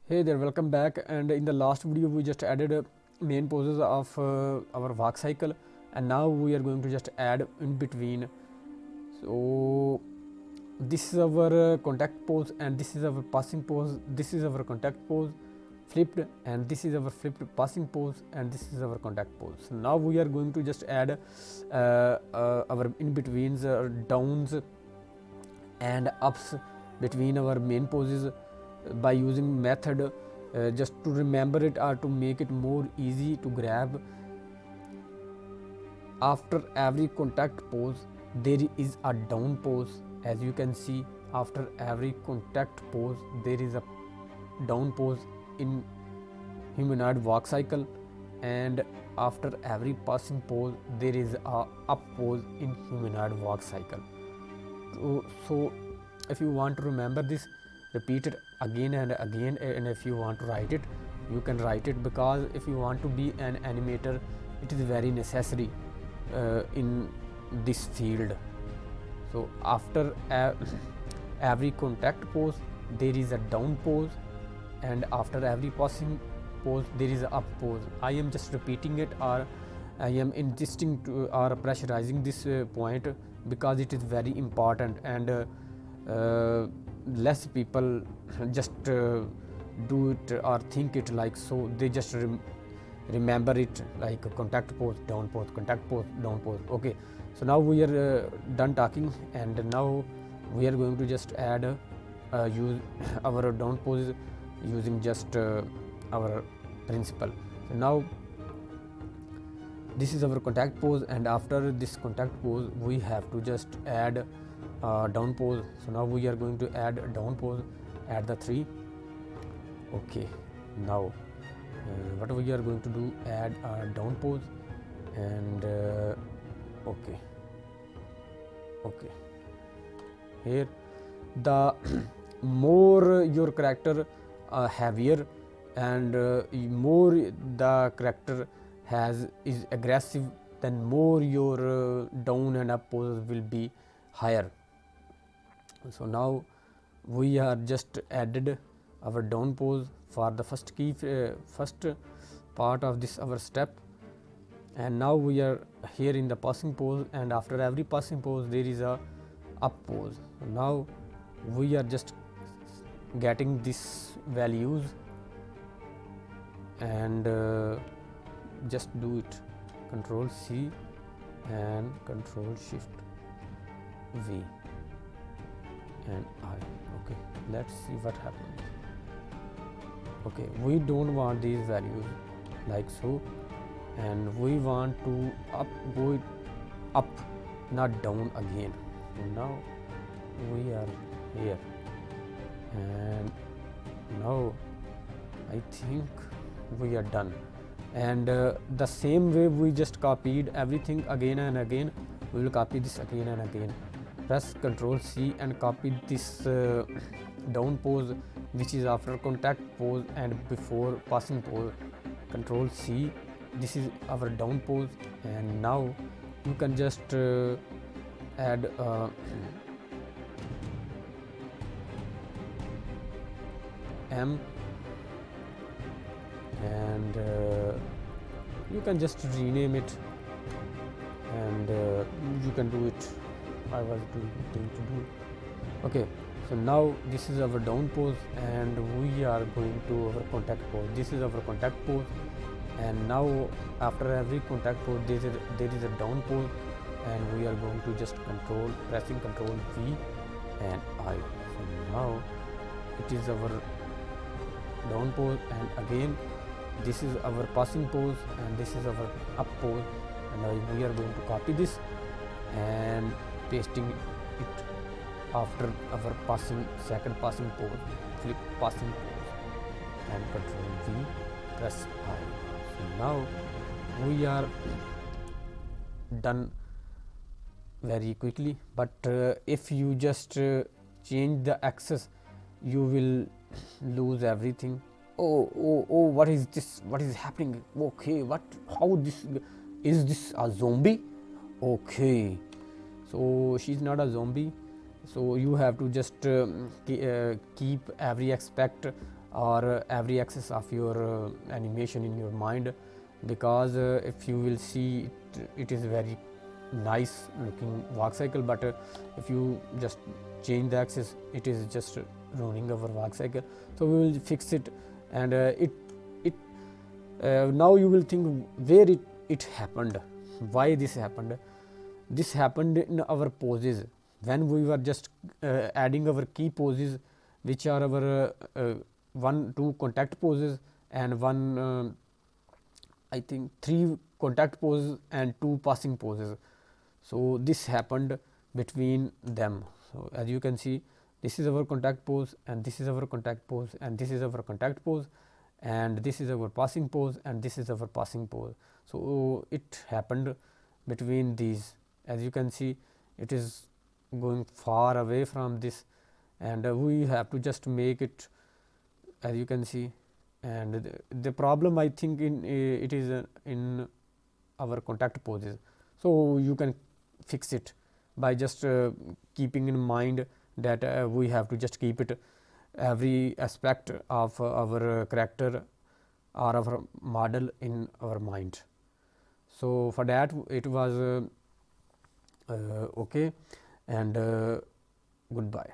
Hey there, welcome back. And in the last video we just added main poses of our walk cycle, and now we are going to just add in between. So this is our contact pose, and this is our passing pose. This is our contact pose flipped, and this is our flipped passing pose, and this is our contact pose. So now we are going to just add our in betweens, downs and ups between our main poses by using method, just to remember it or to make it more easy to grab. After every contact pose there is a down pose. As you can see, after every contact pose there is a down pose in humanoid walk cycle, and after every passing pose there is a up pose in humanoid walk cycle. So if you want to remember this, repeat it again and again, and if you want to write it, you can write it, because if you want to be an animator, it is very necessary in this field. So after every contact pose there is a down pose, and after every passing pose there is a up pose. I am just repeating it, or I am insisting to or pressurizing this point, because it is very important, and less people just do it or think it like so. They just remember it like a contact pose, down pose, contact pose, down pose. Okay, so now we are done talking, and now we are going to just add use our down pose using just our principle. So now this is our contact pose, and after this contact pose we have to just add down pose. So now we are going to add a down pose, add the 3. Okay, now what we are going to do, add a down pose, and okay, here the more your character heavier, and more the character is aggressive, then more your down and up poses will be higher. So now we are just added our down pose for the first part of this our step, and now we are here in the passing pose, and after every passing pose there is a up pose. So now we are just getting these values, and just do it, Control C and Control Shift V and I. Okay, let's see what happens. Okay, we don't want these values like so, and we want to go it up, not down again. So now we are here, and now I think we are done. And the same way we just copied everything again and again, we will copy this again and again. Press Ctrl C and copy this down pose, which is after contact pose and before passing pose. Ctrl C, this is our down pose, and now you can just add M, and you can just rename it, and you can do it. I was going to do. Okay, so now this is our down pose, and we are going to our contact pose. This is our contact pose, and now after every contact pose there is a down pose, and we are going to just pressing Control V and I. So now it is our down pose, and again this is our passing pose, and this is our up pose, and now we are going to copy this and pasting it after our second passing pose, flip passing pose, and Control V, press I. So now we are done very quickly, but if you just change the axis, you will lose everything. Oh, what is this? What is happening? Okay, how this is this a zombie? Okay, so she's not a zombie, so you have to just keep every aspect or every axis of your animation in your mind, because if you will see it is very nice looking walk cycle, but if you just change the axis, it is just ruining our walk cycle. So we will fix it, and now you will think where it happened, why this happened. This happened in our poses when we were just adding our key poses, which are our 1 2 contact poses and one I think 3 contact poses and 2 passing poses. So this happened between them. So as you can see, this is our contact pose, and this is our contact pose, and this is our contact pose, and this is our passing pose, and this is our passing pose. So it happened between these. As you can see, it is going far away from this, and we have to just make it, as you can see. And the problem I think in it is in our contact poses. So you can fix it by just keeping in mind that we have to just keep it every aspect of our character or our model in our mind. So for that it was okay, and goodbye.